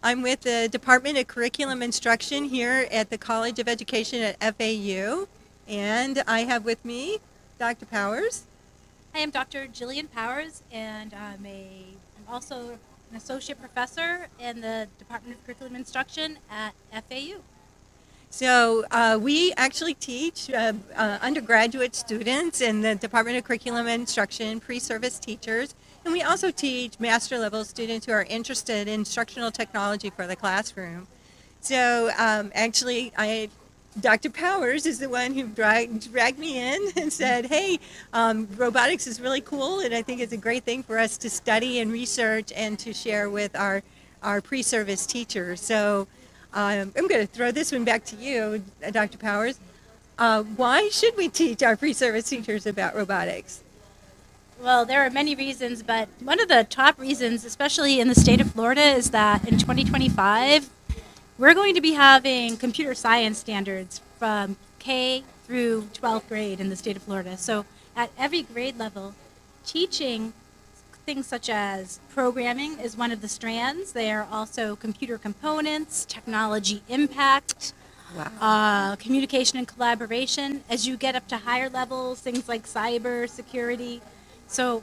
I'm with the Department of Curriculum Instruction here at the College of Education at FAU, and I have with me Dr. Powers. I am Dr. Jillian Powers, and I'm also an associate professor in the Department of Curriculum Instruction at FAU. So we actually teach undergraduate students in the Department of Curriculum Instruction, pre-service teachers, and we also teach master level students who are interested in instructional technology for the classroom. So Dr. Powers is the one who dragged me in and said, hey, robotics is really cool, and I think it's a great thing for us to study and research and to share with our pre-service teachers. So I'm going to throw this one back to you, Dr. Powers. Why should we teach our pre-service teachers about robotics? Well, there are many reasons, but one of the top reasons, especially in the state of Florida, is that in 2025, we're going to be having computer science standards from K through 12th grade in the state of Florida. So at every grade level, teaching things such as programming is one of the strands. There are also computer components, technology impact, Wow. communication and collaboration. As you get up to higher levels, things like cyber security. So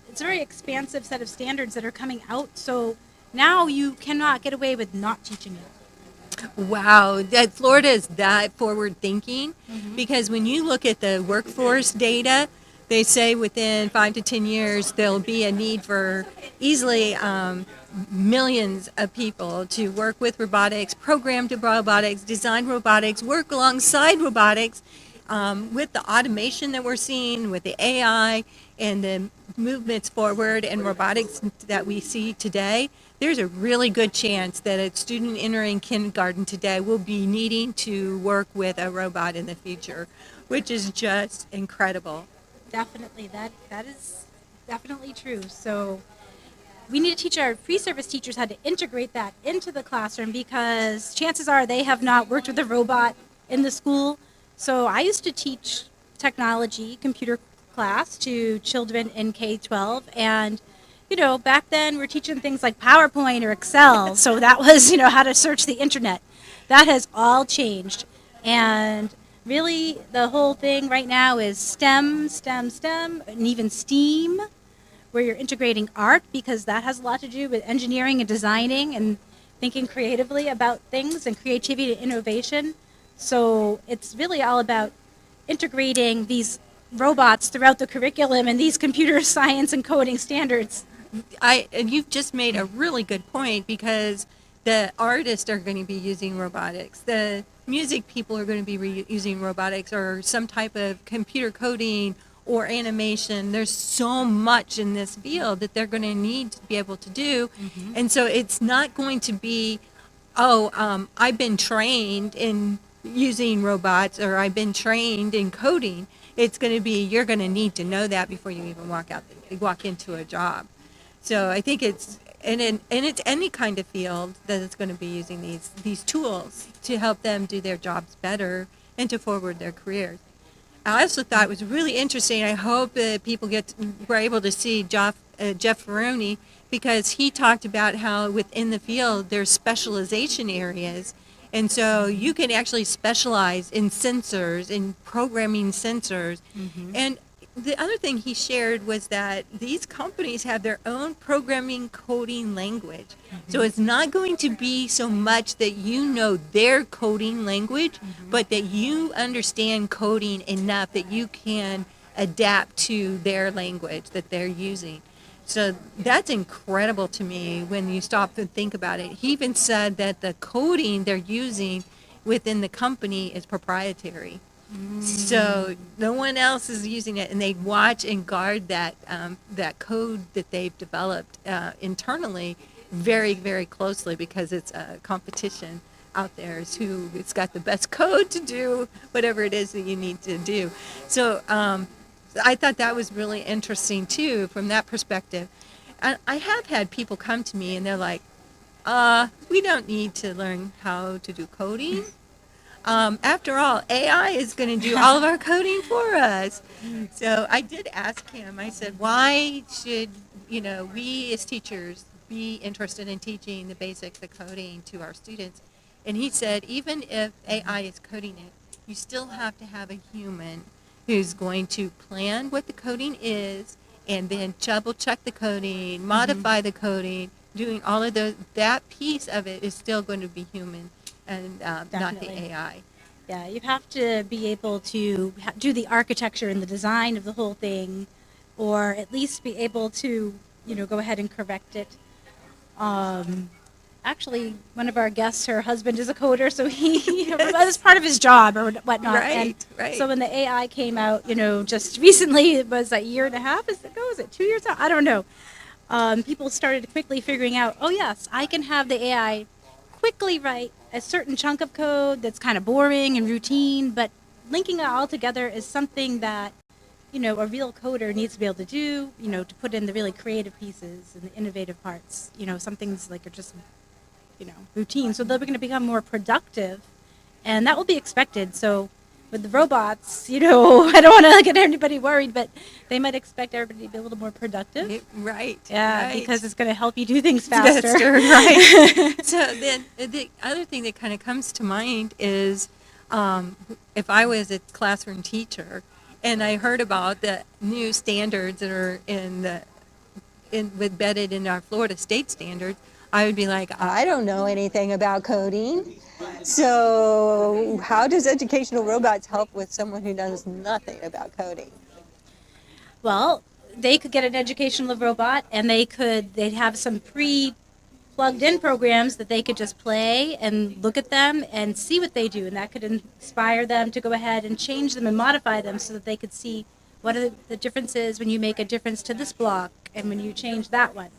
it's a very expansive set of standards that are coming out. So now you cannot get away with not teaching it. Wow, that Florida is that forward thinking Mm-hmm. because when you look at the workforce data, they say within 5 to 10 years there'll be a need for easily millions of people to work with robotics, program to robotics, design robotics, work alongside robotics. With the automation that we're seeing, with the AI and the movements forward and robotics that we see today, there's a really good chance that a student entering kindergarten today will be needing to work with a robot in the future, which is just incredible. Definitely, that is definitely true. So we need to teach our pre-service teachers how to integrate that into the classroom because chances are they have not worked with a robot in the school. So I used to teach technology, computer class to children in K-12, and back then we're teaching things like PowerPoint or Excel. So that was, how to search the internet. That has all changed. And really, the whole thing right now is STEM, STEM, STEM, and even STEAM, where you're integrating art because that has a lot to do with engineering and designing and thinking creatively about things and creativity and innovation. So it's really all about integrating these robots throughout the curriculum and these computer science and coding standards. And you've just made a really good point because the artists are going to be using robotics. The music people are going to be using robotics or some type of computer coding or animation. There's so much in this field that they're going to need to be able to do. Mm-hmm. And so it's not going to be, I've been trained in using robots or I've been trained in coding. It's going to be, you're going to need to know that before you even walk into a job. So I think and it's any kind of field that is going to be using these tools to help them do their jobs better and to forward their careers. I also thought it was really interesting. I hope that people were able to see Jeff Ferroni because he talked about how within the field there's specialization areas. And so you can actually specialize in sensors, in programming sensors. Mm-hmm. And the other thing he shared was that these companies have their own programming coding language. Mm-hmm. So it's not going to be so much that you know their coding language, but that you understand coding enough that you can adapt to their language that they're using. So that's incredible to me when you stop and think about it. He even said that the coding they're using within the company is proprietary. So no one else is using it, and they watch and guard that code that they've developed internally very, very closely because it's a competition out there is who it's got the best code to do whatever it is that you need to do. So I thought that was really interesting too from that perspective. And I have had people come to me and they're like, we don't need to learn how to do coding. After all, AI is going to do all of our coding for us. So I did ask him, I said, why should, we as teachers be interested in teaching the basics of coding to our students. And he said, even if AI is coding it, you still have to have a human who's going to plan what the coding is and then double check the coding, modify the coding, doing all of those. That piece of it is still going to be human and not the Definitely. AI. Yeah, you have to be able to do the architecture and the design of the whole thing, or at least be able to, go ahead and correct it. Um, Actually, one of our guests, her husband is a coder, so that was part of his job or whatnot. And Right. so when the AI came out, just recently, it was a year and a half. Is it 2 years out? I don't know. People started quickly figuring out, oh yes, I can have the AI quickly write a certain chunk of code that's kind of boring and routine, but linking it all together is something that, a real coder needs to be able to do, to put in the really creative pieces and the innovative parts. Some things like are just, routine. So they're going to become more productive, and that will be expected. So with the robots, I don't want to get anybody worried, but they might expect everybody to be a little more productive. Right. Yeah, Right. because it's going to help you do things faster. Right. So then the other thing that kind of comes to mind is if I was a classroom teacher and I heard about the new standards that are embedded in our Florida state standards, I would be like, I don't know anything about coding. So how does educational robots help with someone who knows nothing about coding? Well, they could get an educational robot, and they'd have some plugged in programs that they could just play and look at them and see what they do, and that could inspire them to go ahead and change them and modify them so that they could see what are the differences when you make a difference to this block and when you change that one,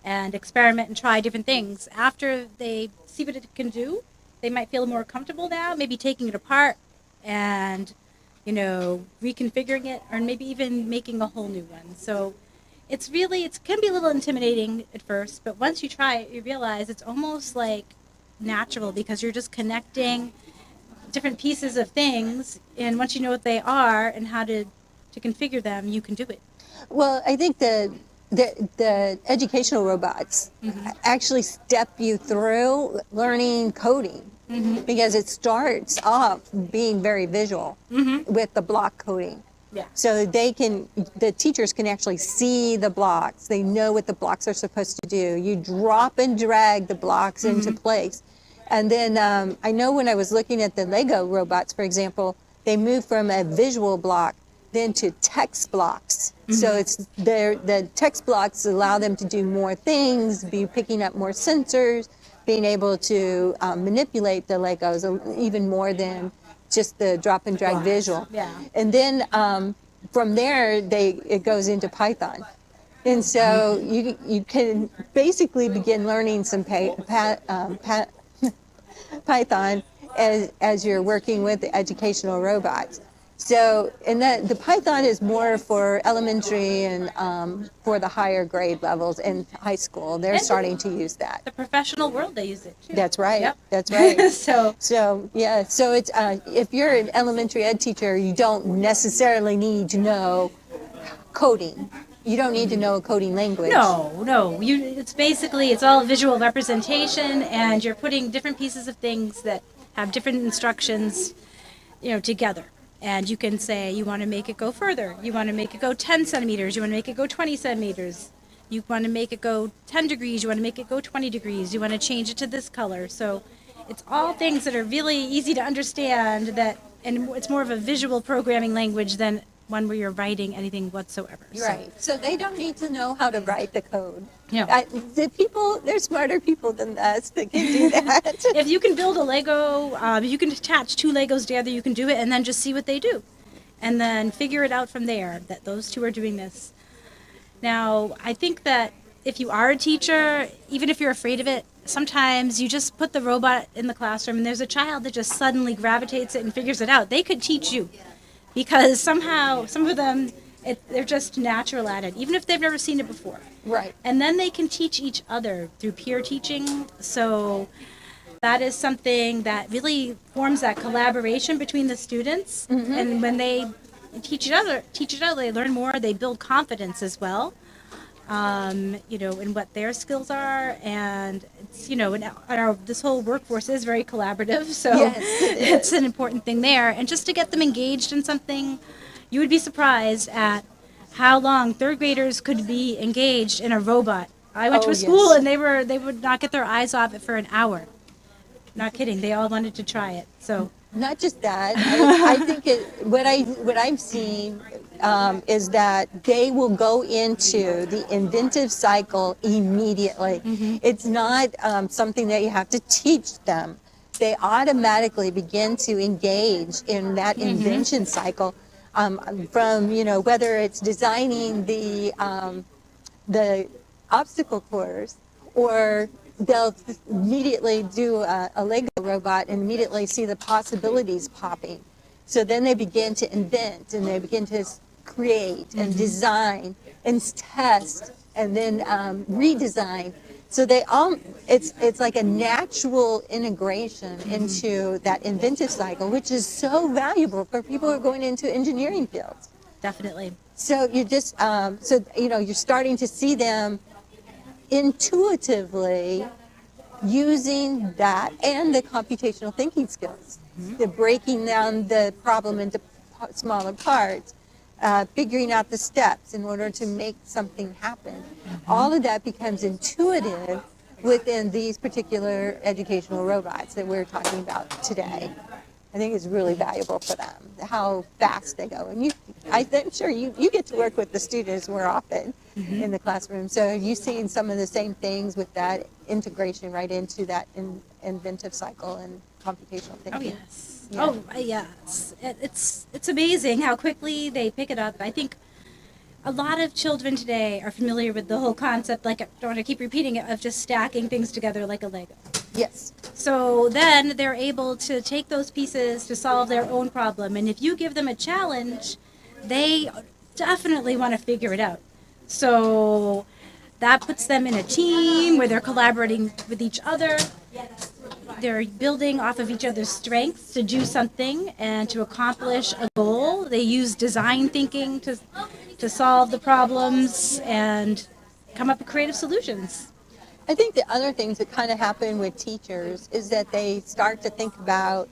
and experiment and try different things. After they see what it can do, they might feel more comfortable now, maybe taking it apart and reconfiguring it, or maybe even making a whole new one. So it can be a little intimidating at first, but once you try it, you realize it's almost like natural, because you're just connecting different pieces of things, and once you know what they are and how to configure them, you can do it. Well, I think the educational robots actually step you through learning coding because it starts off being very visual with the block coding. Yeah. So the teachers can actually see the blocks. They know what the blocks are supposed to do. You drop and drag the blocks into place. And then I know when I was looking at the Lego robots, for example, they move from a visual block then to text blocks. So the text blocks allow them to do more things, be picking up more sensors, being able to manipulate the Legos even more than just the drop and drag visual. Yeah. And then from there, it goes into Python. And so you can basically begin learning some Python as you're working with the educational robots. So, and the Python is more for elementary and for the higher grade levels in high school. They're starting to use that. The professional world, they use it too. That's right. Yep. That's right. So yeah. So it's if you're an elementary ed teacher, you don't necessarily need to know coding. You don't need to know a coding language. No. It's all visual representation, and you're putting different pieces of things that have different instructions, together. And you can say you want to make it go further. You want to make it go 10 centimeters. You want to make it go 20 centimeters. You want to make it go 10 degrees. You want to make it go 20 degrees. You want to change it to this color. So it's all things that are really easy to understand, and it's more of a visual programming language than one where you're writing anything whatsoever. Right. So they don't need to know how to write the code. Yeah. They're smarter people than us that can do that. If you can build a Lego, you can attach two Legos together, you can do it, and then just see what they do. And then figure it out from there, that those two are doing this. Now, I think that if you are a teacher, even if you're afraid of it, sometimes you just put the robot in the classroom and there's a child that just suddenly gravitates it and figures it out. They could teach you, because somehow, some of them, they're just natural at it, even if they've never seen it before. Right. And then they can teach each other through peer teaching. So that is something that really forms that collaboration between the students. And when they teach each other, they learn more, they build confidence as well. and what their skills are. And it's, and this whole workforce is very collaborative, so Yes, it it's is. an important thing there. And just to get them engaged in something, you would be surprised at how long third graders could be engaged in a robot. I went to Oh, a school yes. and they would not get their eyes off it for an hour. Not kidding. They all wanted to try it. So, Not just that. I think what I've seen is that they will go into the inventive cycle immediately. It's not something that you have to teach them. They automatically begin to engage in that invention cycle from whether it's designing the obstacle course, or they'll immediately do a Lego robot and immediately see the possibilities popping. So then they begin to invent and they begin to create and design and test and then redesign. So it's like a natural integration into that inventive cycle, which is so valuable for people who are going into engineering fields. definitely. So you just you're starting to see them intuitively using that and the computational thinking skills, the breaking down the problem into smaller parts, figuring out the steps in order to make something happen. All of that becomes intuitive within these particular educational robots that we're talking about today. I think it's really valuable for them, how fast they go. And I'm sure you get to work with the students more often in the classroom. So are you seeing some of the same things with that integration right into that inventive cycle and computational Oh thinking? yes. Yeah. Yes. It's amazing how quickly they pick it up. I think a lot of children today are familiar with the whole concept, like I don't want to keep repeating it, of just stacking things together like a Lego. Yes. So then they're able to take those pieces to solve their own problem. And if you give them a challenge, they definitely want to figure it out. So that puts them in a team where they're collaborating with each other. They're building off of each other's strengths to do something and to accomplish a goal. They use design thinking to solve the problems and come up with creative solutions. I think the other things that kind of happen with teachers is that they start to think about,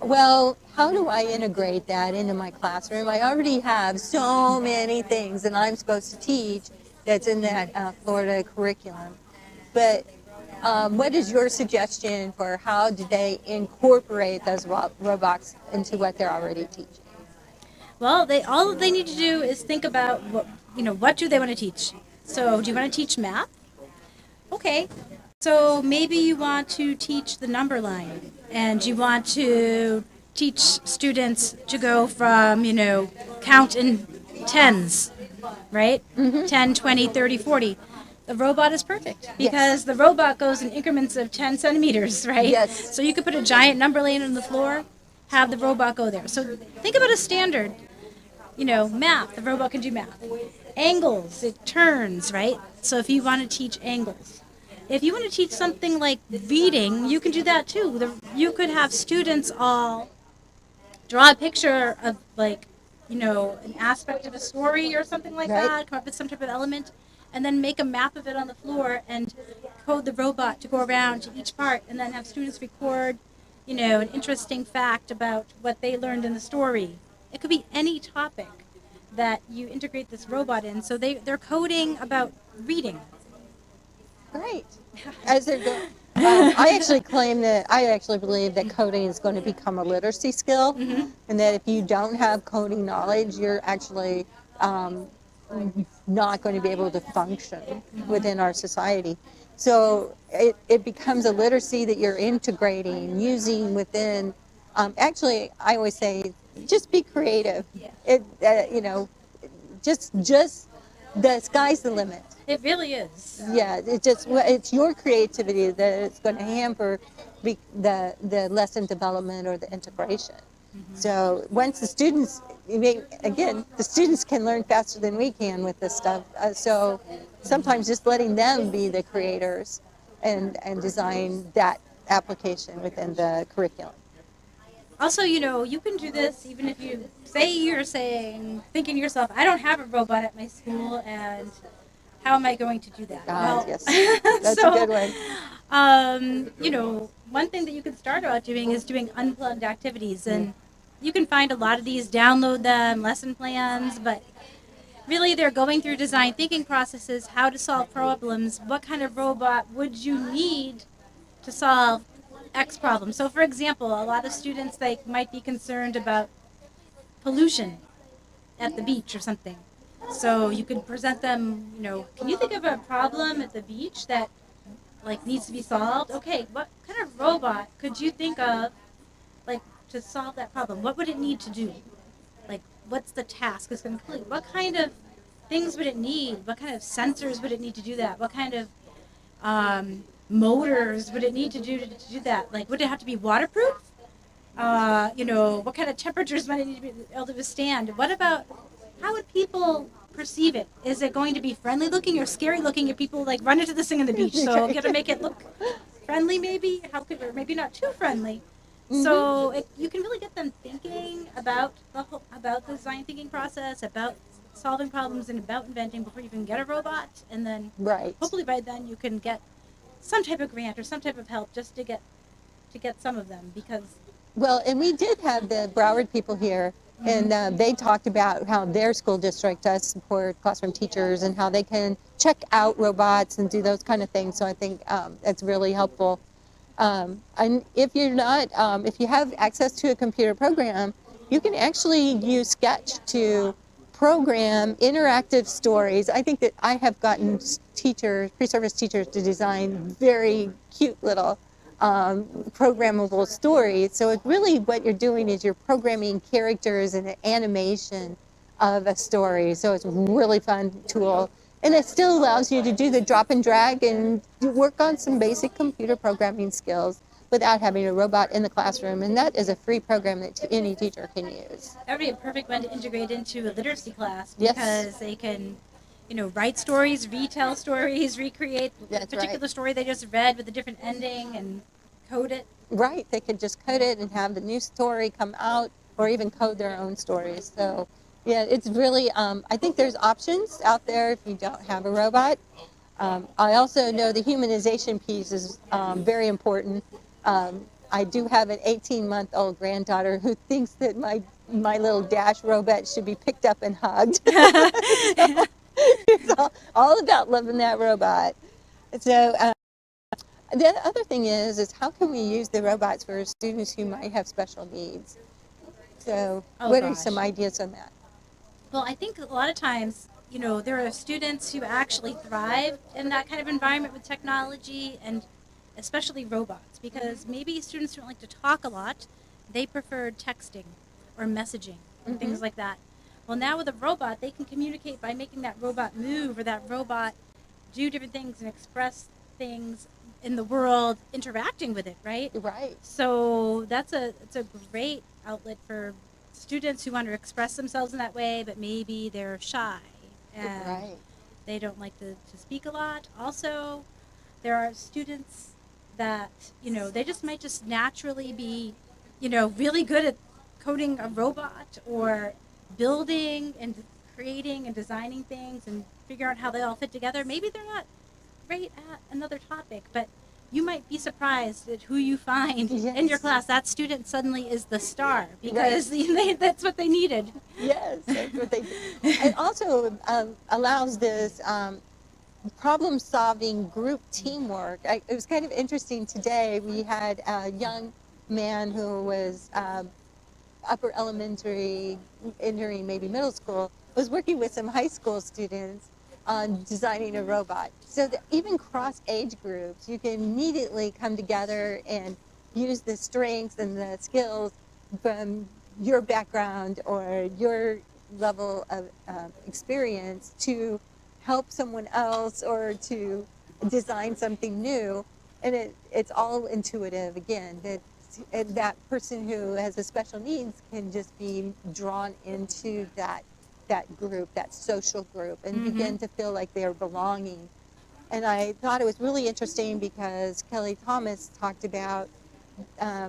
well, how do I integrate that into my classroom? I already have so many things that I'm supposed to teach that's in that Florida curriculum. But what is your suggestion for how do they incorporate those robots into what they're already teaching? Well, they all they need to do is think about what do they want to teach. So, do you want to teach math? Okay. So maybe you want to teach the number line, and you want to teach students to go from count in tens, right? 10, 20, 30, 40. The robot is perfect because the robot goes in increments of 10 centimeters, right? Yes. So you could put a giant number line on the floor, have the robot go there. So think about a standard, math. The robot can do math. Angles, it turns, right? So if you want to teach angles. If you want to teach something like reading, you can do that too. You could have students all draw a picture of an aspect of a story or something like Right. that, come up with some type of element, and then make a map of it on the floor and code the robot to go around to each part, and then have students record, an interesting fact about what they learned in the story. It could be any topic that you integrate this robot in. So they're coding about reading. Great. As they're going, I actually believe that coding is going to become a literacy skill, and that if you don't have coding knowledge, you're actually not going to be able to function within our society. So it becomes a literacy that you're integrating, using within. Actually, I always say, just be creative. It, just the sky's the limit. It really is. Yeah, it's your creativity that is going to hamper the lesson development or the integration. So once the students, the students can learn faster than we can with this stuff. So sometimes just letting them be the creators and design that application within the curriculum. Also, you can do this even if you're thinking to yourself, I don't have a robot at my school, and how am I going to do that? God, Well, yes, that's a good one. one thing that you can start out doing is doing unplugged activities, and you can find a lot of these, download them, lesson plans, but really they're going through design thinking processes, how to solve problems, what kind of robot would you need to solve X problem. So, for example, a lot of students might be concerned about pollution at the beach or something. So you could present them, can you think of a problem at the beach that needs to be solved? Okay, what kind of robot could you think of like to solve that problem? What would it need to do? Like, what's the task it's going to complete? What kind of things would it need? What kind of sensors would it need to do that? What kind of motors would it need to do that? Like, would it have to be waterproof? What kind of temperatures might it need to be able to withstand? What about how would people perceive it? Is it going to be friendly looking or scary looking if people run into this thing on the beach? So you got to make it look friendly, maybe. Or maybe not too friendly. So you can really get them thinking about about the design thinking process, about solving problems, and about inventing before you can get a robot. And then hopefully by then you can get some type of grant or some type of help just to get some of them, because Well, and we did have the Broward people here, and they talked about how their school district does support classroom teachers and how they can check out robots and do those kind of things. So I think that's really helpful. And if you're not, if you have access to a computer program, you can actually use Sketch to program interactive stories. I think that I have gotten teachers, pre-service teachers, to design very cute little programmable stories. So it's really what you're doing is you're programming characters and an animation of a story. So it's a really fun tool. And it still allows you to do the drop and drag and work on some basic computer programming skills without having a robot in the classroom. And that is a free program that any teacher can use. that would be a perfect one to integrate into a literacy class, Yes. because they can, write stories, retell stories, recreate a That's particular right. story they just read with a different ending and code it. Right, they could just code it and have the new story come out, or even code their own stories. So, yeah, it's really, I think there's options out there if you don't have a robot. I also know the humanization piece is very important. I do have an 18-month-old granddaughter who thinks that my little Dash robot should be picked up and hugged. So it's all about loving that robot. So the other thing is how can we use the robots for students who might have special needs? So what are some ideas on that? Well, I think a lot of times, there are students who actually thrive in that kind of environment with technology, and especially robots, because maybe students don't like to talk a lot. They prefer texting or messaging and things like that. Well, now with a robot, they can communicate by making that robot move or that robot do different things and express things in the world, interacting with it, right? Right. So it's a great outlet for students who want to express themselves in that way, but maybe they're shy and they don't like to speak a lot. Also, there are students that, they just might just naturally be, really good at coding a robot or building and creating and designing things and figure out how they all fit together. Maybe they're not great at another topic, but you might be surprised at who you find in your class. That student suddenly is the star because that's what they needed. Yes, that's what they do. It also allows this problem-solving group teamwork. It was kind of interesting today. We had a young man who was upper elementary, entering maybe middle school, was working with some high school students on designing a robot. So that even cross age groups, you can immediately come together and use the strengths and the skills from your background or your level of experience to help someone else or to design something new. And it's all intuitive again, that person who has a special needs can just be drawn into that group, that social group, and begin to feel like they're belonging. And I thought it was really interesting because Kelly Thomas talked about,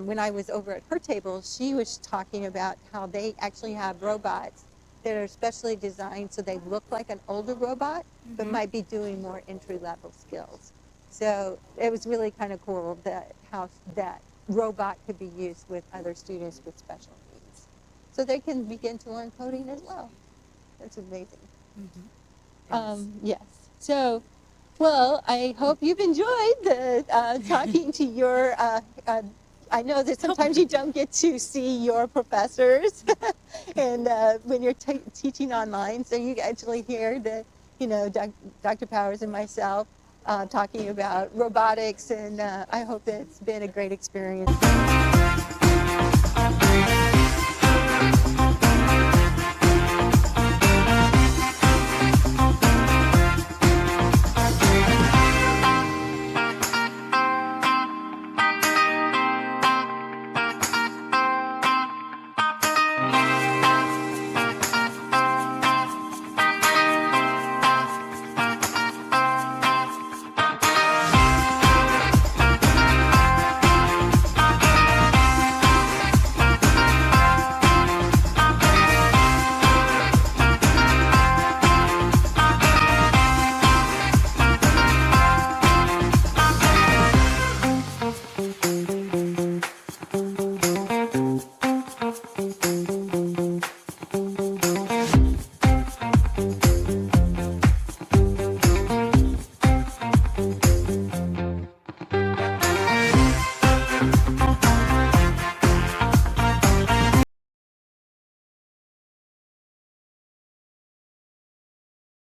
when I was over at her table, she was talking about how they actually have robots that are specially designed so they look like an older robot, but Mhm. might be doing more entry-level skills. So it was really kind of cool that how that robot could be used with other students with special needs. So they can begin to learn coding as well. That's amazing. Mhm. It is. Yes. So, well, I hope you've enjoyed the talking to your. I know that sometimes you don't get to see your professors, and when you're teaching online, so you actually hear the, Dr. Powers and myself talking about robotics, and I hope that it's been a great experience.